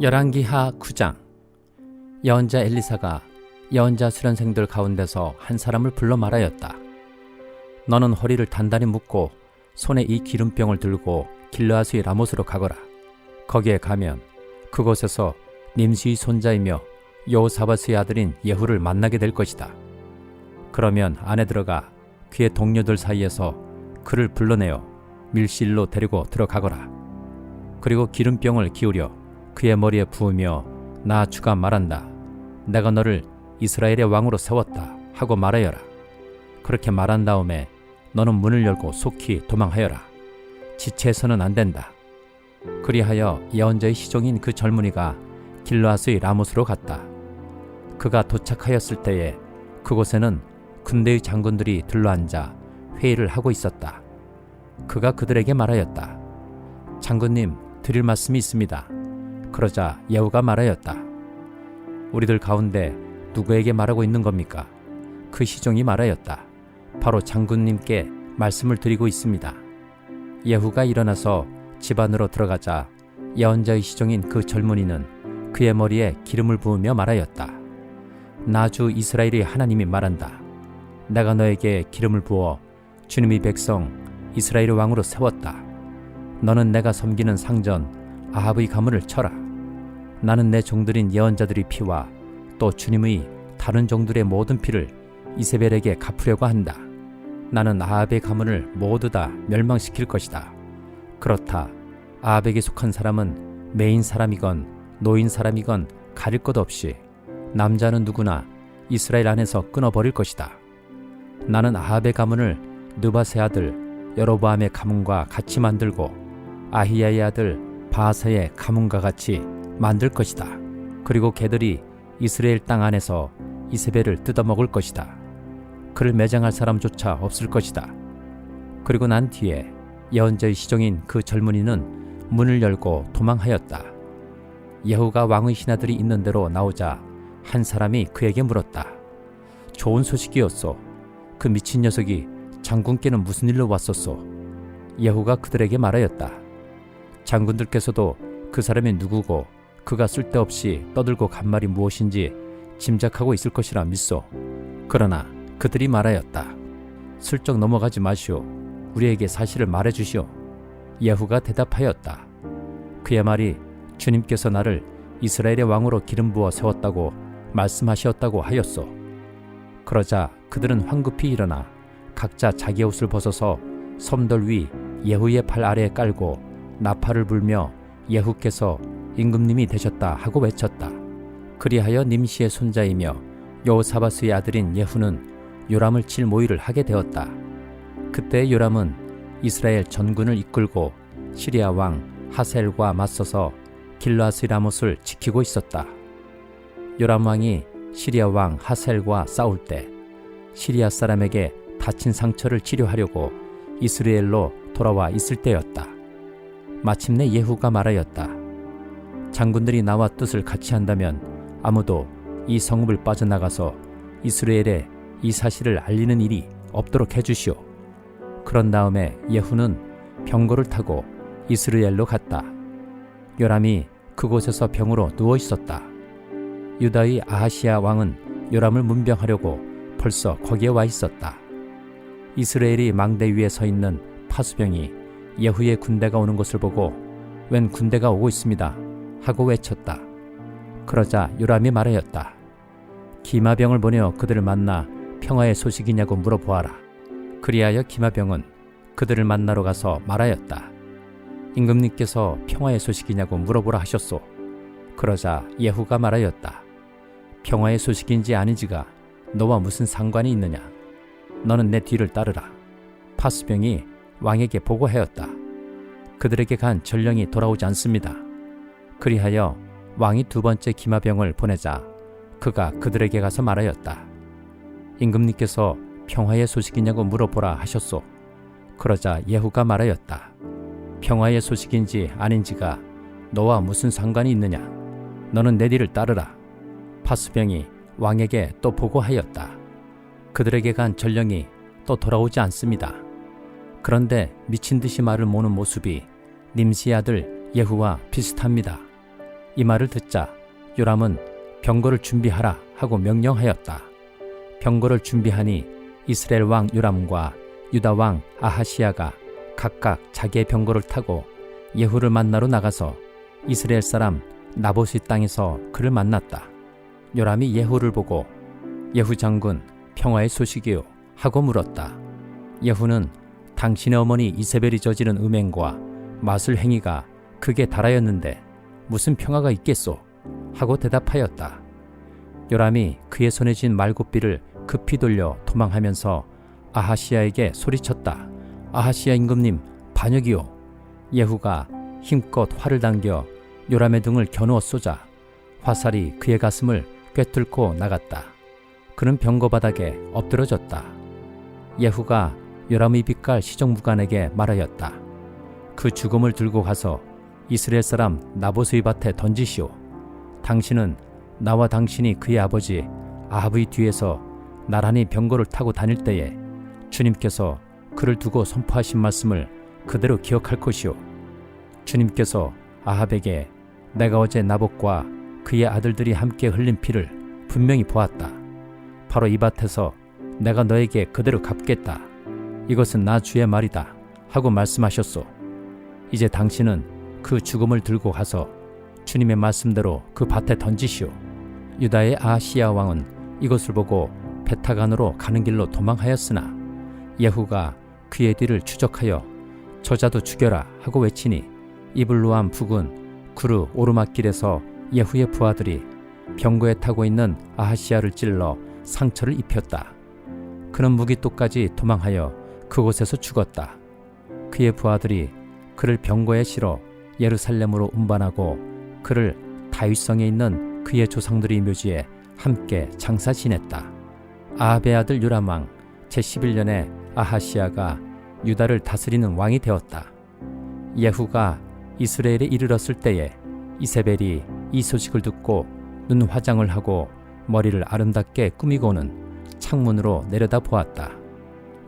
열왕기하 9장. 예언자 엘리사가 예언자 수련생들 가운데서 한 사람을 불러 말하였다. 너는 허리를 단단히 묶고 손에 이 기름병을 들고 길르앗의 라못으로 가거라. 거기에 가면 그곳에서 님시의 손자이며 여호사밧의 아들인 예후를 만나게 될 것이다. 그러면 안에 들어가 그의 동료들 사이에서 그를 불러내어 밀실로 데리고 들어가거라. 그리고 기름병을 기울여 그의 머리에 부으며 나 주가 말한다. 내가 너를 이스라엘의 왕으로 세웠다 하고 말하여라. 그렇게 말한 다음에 너는 문을 열고 속히 도망하여라. 지체해서는 안 된다. 그리하여 예언자의 시종인 그 젊은이가 길르앗의 라못으로 갔다. 그가 도착하였을 때에 그곳에는 군대의 장군들이 들러앉아 회의를 하고 있었다. 그가 그들에게 말하였다. 장군님, 드릴 말씀이 있습니다. 그러자 예후가 말하였다. 우리들 가운데 누구에게 말하고 있는 겁니까? 그 시종이 말하였다. 바로 장군님께 말씀을 드리고 있습니다. 예후가 일어나서 집 안으로 들어가자 예언자의 시종인 그 젊은이는 그의 머리에 기름을 부으며 말하였다. 나 주 이스라엘의 하나님이 말한다. 내가 너에게 기름을 부어 주님의 백성 이스라엘의 왕으로 세웠다. 너는 내가 섬기는 상전 아합의 가문을 쳐라. 나는 내 종들인 예언자들의 피와 또 주님의 다른 종들의 모든 피를 이세벨에게 갚으려고 한다. 나는 아합의 가문을 모두 다 멸망시킬 것이다. 그렇다. 아합에게 속한 사람은 메인 사람이건 노인 사람이건 가릴 것 없이 남자는 누구나 이스라엘 안에서 끊어버릴 것이다. 나는 아합의 가문을 느밧의 아들 여로보암의 가문과 같이 만들고 아히야의 아들 바하사의 가문과 같이 만들 것이다. 그리고 걔들이 이스라엘 땅 안에서 이세벨을 뜯어먹을 것이다. 그를 매장할 사람조차 없을 것이다. 그리고 난 뒤에 예언자의 시종인 그 젊은이는 문을 열고 도망하였다. 예후가 왕의 신하들이 있는 데로 나오자 한 사람이 그에게 물었다. 좋은 소식이었소. 그 미친 녀석이 장군께는 무슨 일로 왔었소? 예후가 그들에게 말하였다. 장군들께서도 그 사람이 누구고 그가 쓸데없이 떠들고 간 말이 무엇인지 짐작하고 있을 것이라 믿소. 그러나 그들이 말하였다. 슬쩍 넘어가지 마시오. 우리에게 사실을 말해주시오. 예후가 대답하였다. 그의 말이 주님께서 나를 이스라엘의 왕으로 기름 부어 세웠다고 말씀하셨다고 하였소. 그러자 그들은 황급히 일어나 각자 자기 옷을 벗어서 섬돌 위 예후의 팔 아래에 깔고 나팔을 불며 예후께서 임금님이 되셨다 하고 외쳤다. 그리하여 님시의 손자이며 여호사밧의 아들인 예후는 요람을 칠 모의를 하게 되었다. 그때 요람은 이스라엘 전군을 이끌고 시리아 왕 하셀과 맞서서 길르앗의 라못을 지키고 있었다. 요람 왕이 시리아 왕 하셀과 싸울 때 시리아 사람에게 다친 상처를 치료하려고 이스라엘로 돌아와 있을 때였다. 마침내 예후가 말하였다. 장군들이 나와 뜻을 같이 한다면 아무도 이 성읍을 빠져나가서 이스라엘에 이 사실을 알리는 일이 없도록 해주시오. 그런 다음에 예후는 병거를 타고 이스라엘로 갔다. 요람이 그곳에서 병으로 누워 있었다. 유다의 아하시야 왕은 요람을 문병하려고 벌써 거기에 와 있었다. 이스라엘이 망대 위에 서 있는 파수병이 예후의 군대가 오는 것을 보고 웬 군대가 오고 있습니다 하고 외쳤다. 그러자 요람이 말하였다. 기마병을 보내어 그들을 만나 평화의 소식이냐고 물어보아라. 그리하여 기마병은 그들을 만나러 가서 말하였다. 임금님께서 평화의 소식이냐고 물어보라 하셨소. 그러자 예후가 말하였다. 평화의 소식인지 아닌지가 너와 무슨 상관이 있느냐. 너는 내 뒤를 따르라. 파수병이 왕에게 보고하였다. 그들에게 간 전령이 돌아오지 않습니다. 그리하여 왕이 두 번째 기마병을 보내자 그가 그들에게 가서 말하였다. 임금님께서 평화의 소식이냐고 물어보라 하셨소. 그러자 예후가 말하였다. 평화의 소식인지 아닌지가 너와 무슨 상관이 있느냐. 너는 내 뒤를 따르라. 파수병이 왕에게 또 보고하였다. 그들에게 간 전령이 또 돌아오지 않습니다. 그런데 미친 듯이 말을 모는 모습이 님시의 아들 예후와 비슷합니다. 이 말을 듣자 요람은 병거를 준비하라 하고 명령하였다. 병거를 준비하니 이스라엘 왕 요람과 유다 왕 아하시야가 각각 자기의 병거를 타고 예후를 만나러 나가서 이스라엘 사람 나봇의 땅에서 그를 만났다. 요람이 예후를 보고 예후 장군 평화의 소식이요 하고 물었다. 예후는 당신의 어머니 이세벨이 저지른 음행과 마술 행위가 극에 달하였는데 무슨 평화가 있겠소? 하고 대답하였다. 요람이 그의 손에 쥔 말굽비를 급히 돌려 도망하면서 아하시야에게 소리쳤다. 아하시야 임금님, 반역이요. 예후가 힘껏 활을 당겨 요람의 등을 겨누어 쏘자 화살이 그의 가슴을 꿰뚫고 나갔다. 그는 병거 바닥에 엎드러졌다. 예후가 요람의 빛깔 시종무간에게 말하였다. 그 죽음을 들고 가서 이스라엘 사람 나봇의 밭에 던지시오. 당신은 나와 당신이 그의 아버지 아합의 뒤에서 나란히 병거를 타고 다닐 때에 주님께서 그를 두고 선포하신 말씀을 그대로 기억할 것이오. 주님께서 아합에게 내가 어제 나봇과 그의 아들들이 함께 흘린 피를 분명히 보았다. 바로 이 밭에서 내가 너에게 그대로 갚겠다. 이것은 나 주의 말이다 하고 말씀하셨소. 이제 당신은 그 죽음을 들고 가서 주님의 말씀대로 그 밭에 던지시오. 유다의 아하시야 왕은 이것을 보고 베타간으로 가는 길로 도망하였으나 예후가 그의 뒤를 추적하여 저자도 죽여라 하고 외치니 이블루암 북은 구르 오르막길에서 예후의 부하들이 병거에 타고 있는 아하시야를 찔러 상처를 입혔다. 그는 무기토까지 도망하여 그곳에서 죽었다. 그의 부하들이 그를 병거에 실어 예루살렘으로 운반하고 그를 다윗성에 있는 그의 조상들의 묘지에 함께 장사 지냈다. 아합의 아들 요람 왕 제11년에 아하시야가 유다를 다스리는 왕이 되었다. 예후가 이스라엘에 이르렀을 때에 이세벨이 이 소식을 듣고 눈 화장을 하고 머리를 아름답게 꾸미고는 창문으로 내려다 보았다.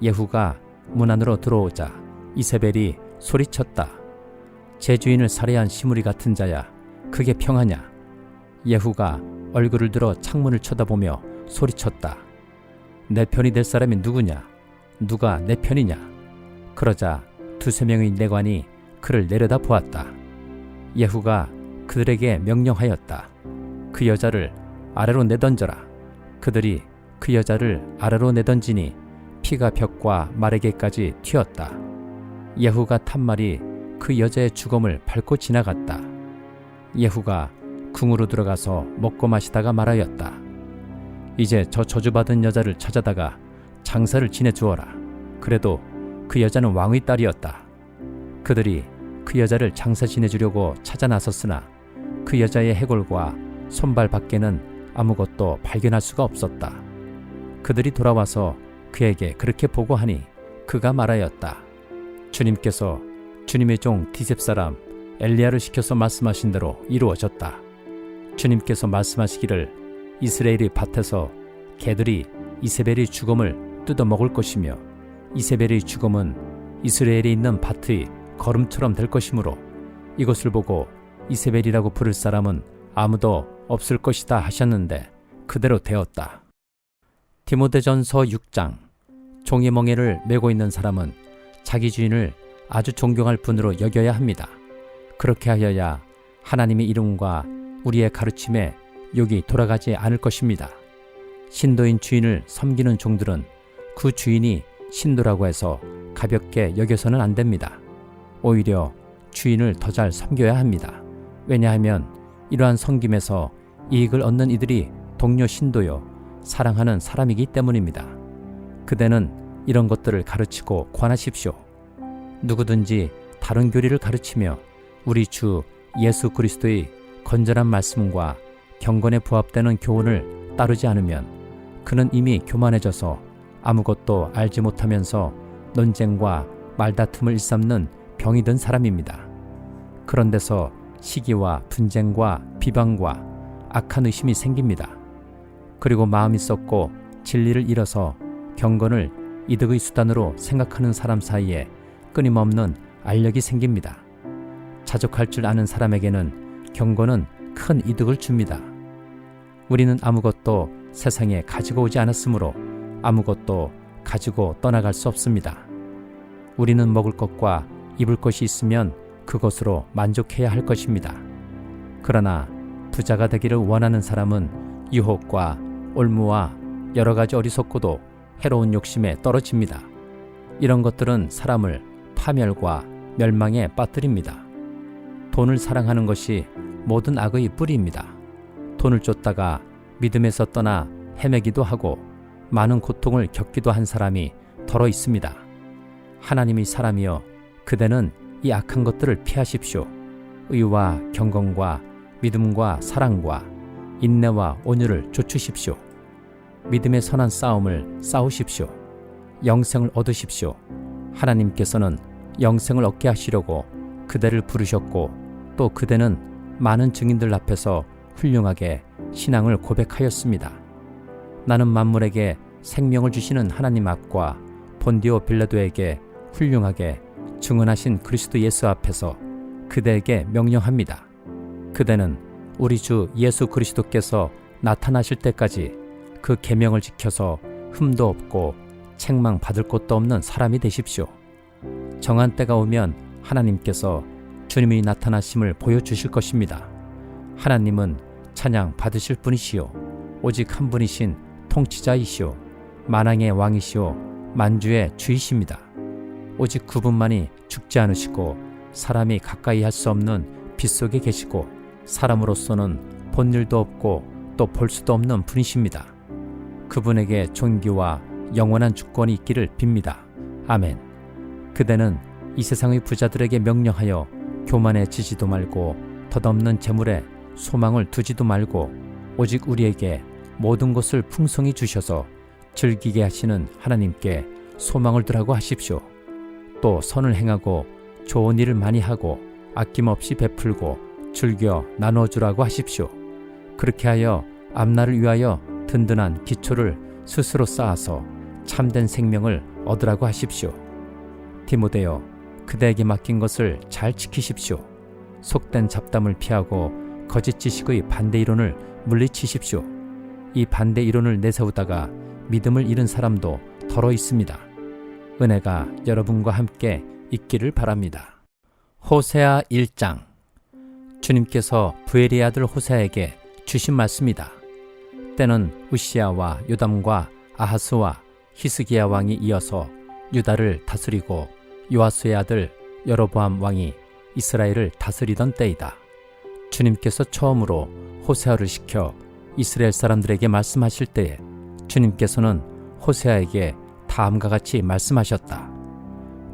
예후가 문 안으로 들어오자 이세벨이 소리쳤다. 제 주인을 살해한 시무리 같은 자야, 그게 평하냐? 예후가 얼굴을 들어 창문을 쳐다보며 소리쳤다. 내 편이 될 사람이 누구냐? 누가 내 편이냐? 그러자 두세 명의 내관이 그를 내려다 보았다. 예후가 그들에게 명령하였다. 그 여자를 아래로 내던져라. 그들이 그 여자를 아래로 내던지니 피가 벽과 마레게까지 튀었다. 예후가 탄 말이 그 여자의 죽음을 밟고 지나갔다. 예후가 궁으로 들어가서 먹고 마시다가 말하였다. 이제 저 저주받은 여자를 찾아다가 장사를 지내주어라. 그래도 그 여자는 왕의 딸이었다. 그들이 그 여자를 장사 지내주려고 찾아 나섰으나 그 여자의 해골과 손발 밖에는 아무것도 발견할 수가 없었다. 그들이 돌아와서 그에게 그렇게 보고하니 그가 말하였다. 주님께서 주님의 종 디셉 사람 엘리야를 시켜서 말씀하신 대로 이루어졌다. 주님께서 말씀하시기를 이스라엘의 밭에서 개들이 이세벨의 죽음을 뜯어먹을 것이며 이세벨의 죽음은 이스라엘에 있는 밭의 거름처럼 될 것이므로 이것을 보고 이세벨이라고 부를 사람은 아무도 없을 것이다 하셨는데 그대로 되었다. 디모데전서 6장. 종의 멍에를 메고 있는 사람은 자기 주인을 아주 존경할 분으로 여겨야 합니다. 그렇게 하여야 하나님의 이름과 우리의 가르침에 욕이 돌아가지 않을 것입니다. 신도인 주인을 섬기는 종들은 그 주인이 신도라고 해서 가볍게 여겨서는 안 됩니다. 오히려 주인을 더 잘 섬겨야 합니다. 왜냐하면 이러한 섬김에서 이익을 얻는 이들이 동료 신도요 사랑하는 사람이기 때문입니다. 그대는 이런 것들을 가르치고 권하십시오. 누구든지 다른 교리를 가르치며 우리 주 예수 그리스도의 건전한 말씀과 경건에 부합되는 교훈을 따르지 않으면 그는 이미 교만해져서 아무것도 알지 못하면서 논쟁과 말다툼을 일삼는 병이 든 사람입니다. 그런 데서 시기와 분쟁과 비방과 악한 의심이 생깁니다. 그리고 마음이 썩고 진리를 잃어서 경건을 이득의 수단으로 생각하는 사람 사이에 끊임없는 알력이 생깁니다. 자족할 줄 아는 사람에게는 경건은 큰 이득을 줍니다. 우리는 아무것도 세상에 가지고 오지 않았으므로 아무것도 가지고 떠나갈 수 없습니다. 우리는 먹을 것과 입을 것이 있으면 그것으로 만족해야 할 것입니다. 그러나 부자가 되기를 원하는 사람은 유혹과 올무와 여러 가지 어리석고도 해로운 욕심에 떨어집니다. 이런 것들은 사람을 파멸과 멸망에 빠뜨립니다. 돈을 사랑하는 것이 모든 악의 뿌리입니다. 돈을 쫓다가 믿음에서 떠나 헤매기도 하고 많은 고통을 겪기도 한 사람이 더러 있습니다. 하나님의 사람이여, 그대는 이 악한 것들을 피하십시오. 의와 경건과 믿음과 사랑과 인내와 온유를 좇으십시오. 믿음의 선한 싸움을 싸우십시오. 영생을 얻으십시오. 하나님께서는 영생을 얻게 하시려고 그대를 부르셨고 또 그대는 많은 증인들 앞에서 훌륭하게 신앙을 고백하였습니다. 나는 만물에게 생명을 주시는 하나님 앞과 본디오 빌라도에게 훌륭하게 증언하신 그리스도 예수 앞에서 그대에게 명령합니다. 그대는 우리 주 예수 그리스도께서 나타나실 때까지 그 계명을 지켜서 흠도 없고 책망 받을 곳도 없는 사람이 되십시오. 정한 때가 오면 하나님께서 주님의 나타나심을 보여주실 것입니다. 하나님은 찬양 받으실 분이시요 오직 한 분이신 통치자이시오 만왕의 왕이시오 만주의 주이십니다. 오직 그분만이 죽지 않으시고 사람이 가까이 할 수 없는 빛 속에 계시고 사람으로서는 본 일도 없고 또 볼 수도 없는 분이십니다. 그분에게 존귀와 영원한 주권이 있기를 빕니다. 아멘. 그대는 이 세상의 부자들에게 명령하여 교만해지지도 말고 덧없는 재물에 소망을 두지도 말고 오직 우리에게 모든 것을 풍성히 주셔서 즐기게 하시는 하나님께 소망을 두라고 하십시오. 또 선을 행하고 좋은 일을 많이 하고 아낌없이 베풀고 즐겨 나눠주라고 하십시오. 그렇게 하여 앞날을 위하여 든든한 기초를 스스로 쌓아서 참된 생명을 얻으라고 하십시오. 디모데여, 그대에게 맡긴 것을 잘 지키십시오. 속된 잡담을 피하고 거짓 지식의 반대 이론을 물리치십시오. 이 반대 이론을 내세우다가 믿음을 잃은 사람도 더러 있습니다. 은혜가 여러분과 함께 있기를 바랍니다. 호세아 1장. 주님께서 부엘의 아들 호세아에게 주신 말씀이다. 때는 우시야와 요담과 아하스와 히스기야 왕이 이어서 유다를 다스리고 요아스의 아들 여로보암 왕이 이스라엘을 다스리던 때이다. 주님께서 처음으로 호세아를 시켜 이스라엘 사람들에게 말씀하실 때에 주님께서는 호세아에게 다음과 같이 말씀하셨다.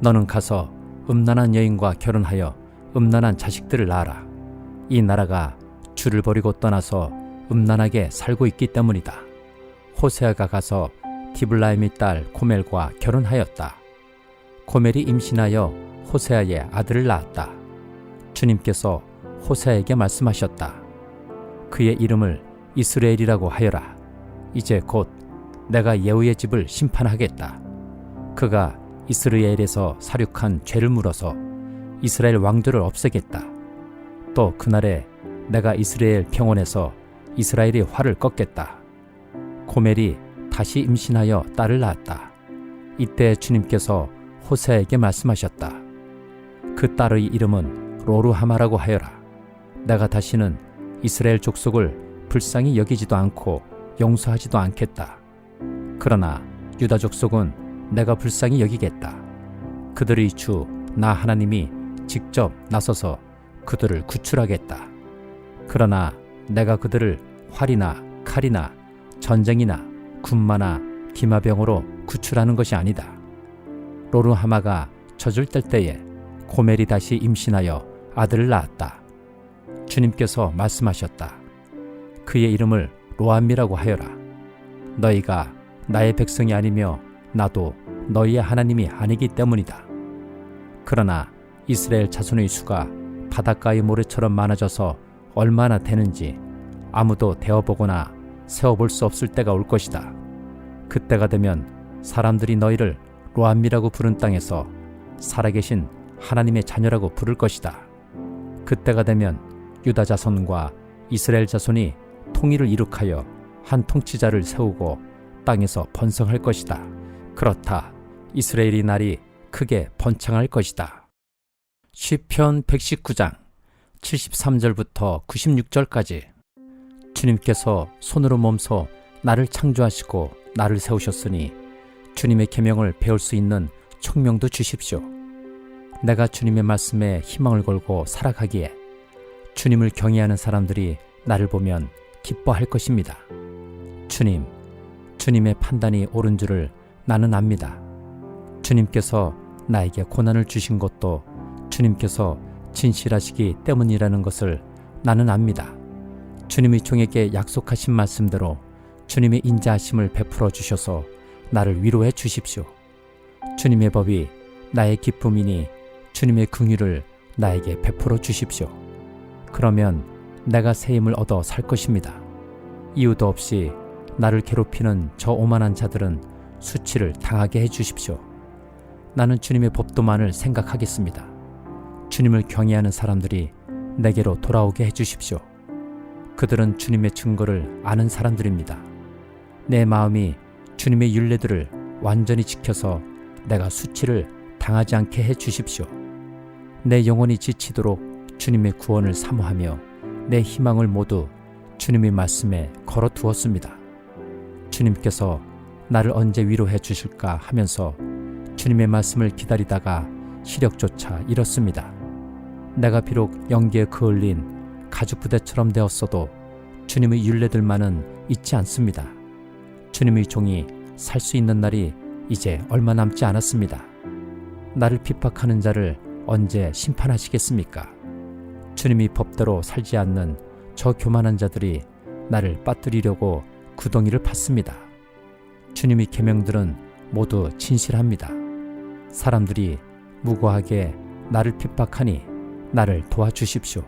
너는 가서 음란한 여인과 결혼하여 음란한 자식들을 낳아라. 이 나라가 주를 버리고 떠나서 음란하게 살고 있기 때문이다. 호세아가 가서 디블라임의 딸 고멜과 결혼하였다. 고멜이 임신하여 호세아의 아들을 낳았다. 주님께서 호세아에게 말씀하셨다. 그의 이름을 이스라엘이라고 하여라. 이제 곧 내가 예후의 집을 심판하겠다. 그가 이스라엘에서 사륙한 죄를 물어서 이스라엘 왕조를 없애겠다. 또 그날에 내가 이스라엘 평원에서 이스라엘의 활을 꺾겠다. 고멜이 다시 임신하여 딸을 낳았다. 이때 주님께서 호세아에게 말씀하셨다. 그 딸의 이름은 로루하마라고 하여라. 내가 다시는 이스라엘 족속을 불쌍히 여기지도 않고 용서하지도 않겠다. 그러나 유다 족속은 내가 불쌍히 여기겠다. 그들의 주 나 하나님이 직접 나서서 그들을 구출하겠다. 그러나 내가 그들을 활이나 칼이나 전쟁이나 군마나 기마병으로 구출하는 것이 아니다. 로루하마가 젖을 뗄 때에 고멜이 다시 임신하여 아들을 낳았다. 주님께서 말씀하셨다. 그의 이름을 로암미라고 하여라. 너희가 나의 백성이 아니며 나도 너희의 하나님이 아니기 때문이다. 그러나 이스라엘 자손의 수가 바닷가의 모래처럼 많아져서 얼마나 되는지 아무도 대어보거나 세어볼 수 없을 때가 올 것이다. 그때가 되면 사람들이 너희를 로암미라고 부른 땅에서 살아계신 하나님의 자녀라고 부를 것이다. 그때가 되면 유다 자손과 이스라엘 자손이 통일을 이룩하여 한 통치자를 세우고 땅에서 번성할 것이다. 그렇다. 이스라엘의 날이 크게 번창할 것이다. 시편 119장 73절부터 96절까지. 주님께서 손으로 몸소 나를 창조하시고 나를 세우셨으니 주님의 계명을 배울 수 있는 총명도 주십시오. 내가 주님의 말씀에 희망을 걸고 살아가기에 주님을 경외하는 사람들이 나를 보면 기뻐할 것입니다. 주님의 판단이 옳은 줄을 나는 압니다. 주님께서 나에게 고난을 주신 것도 주님께서 진실하시기 때문이라는 것을 나는 압니다. 주님의 종에게 약속하신 말씀대로 주님의 인자하심을 베풀어 주셔서 나를 위로해 주십시오. 주님의 법이 나의 기쁨이니 주님의 긍휼을 나에게 베풀어 주십시오. 그러면 내가 새 힘을 얻어 살 것입니다. 이유도 없이 나를 괴롭히는 저 오만한 자들은 수치를 당하게 해 주십시오. 나는 주님의 법도만을 생각하겠습니다. 주님을 경외하는 사람들이 내게로 돌아오게 해 주십시오. 그들은 주님의 증거를 아는 사람들입니다. 내 마음이 주님의 율례들을 완전히 지켜서 내가 수치를 당하지 않게 해 주십시오. 내 영혼이 지치도록 주님의 구원을 사모하며 내 희망을 모두 주님의 말씀에 걸어 두었습니다. 주님께서 나를 언제 위로해 주실까 하면서 주님의 말씀을 기다리다가 시력조차 잃었습니다. 내가 비록 연기에 그을린 가죽부대처럼 되었어도 주님의 율례들만은 잊지 않습니다. 주님의 종이 살 수 있는 날이 이제 얼마 남지 않았습니다. 나를 핍박하는 자를 언제 심판하시겠습니까? 주님의 법대로 살지 않는 저 교만한 자들이 나를 빠뜨리려고 구덩이를 팠습니다. 주님의 계명들은 모두 진실합니다. 사람들이 무고하게 나를 핍박하니 나를 도와주십시오.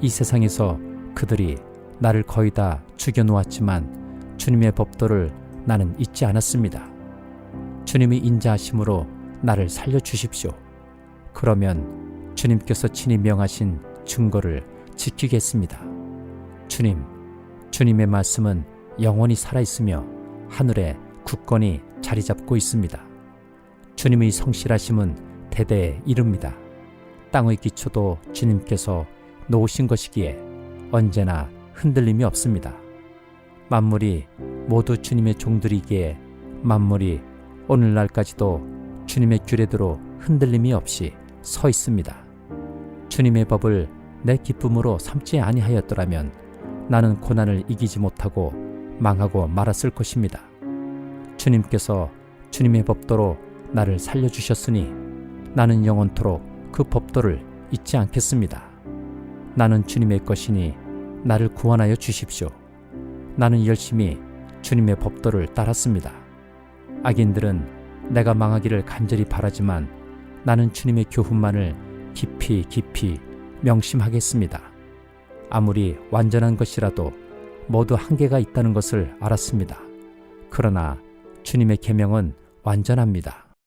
이 세상에서 그들이 나를 거의 다 죽여놓았지만 주님의 법도를 나는 잊지 않았습니다. 주님의 인자하심으로 나를 살려주십시오. 그러면 주님께서 친히 명하신 증거를 지키겠습니다. 주님의 말씀은 영원히 살아있으며 하늘에 굳건히 자리 잡고 있습니다. 주님의 성실하심은 대대에 이릅니다. 땅의 기초도 주님께서 놓으신 것이기에 언제나 흔들림이 없습니다. 만물이 모두 주님의 종들이기에 만물이 오늘날까지도 주님의 규례대로 흔들림이 없이 서 있습니다. 주님의 법을 내 기쁨으로 삼지 아니하였더라면 나는 고난을 이기지 못하고 망하고 말았을 것입니다. 주님께서 주님의 법도로 나를 살려주셨으니 나는 영원토록 그 법도를 잊지 않겠습니다. 나는 주님의 것이니 나를 구원하여 주십시오. 나는 열심히 주님의 법도를 따랐습니다. 악인들은 내가 망하기를 간절히 바라지만 나는 주님의 교훈만을 깊이 명심하겠습니다. 아무리 완전한 것이라도 모두 한계가 있다는 것을 알았습니다. 그러나 주님의 계명은 완전합니다.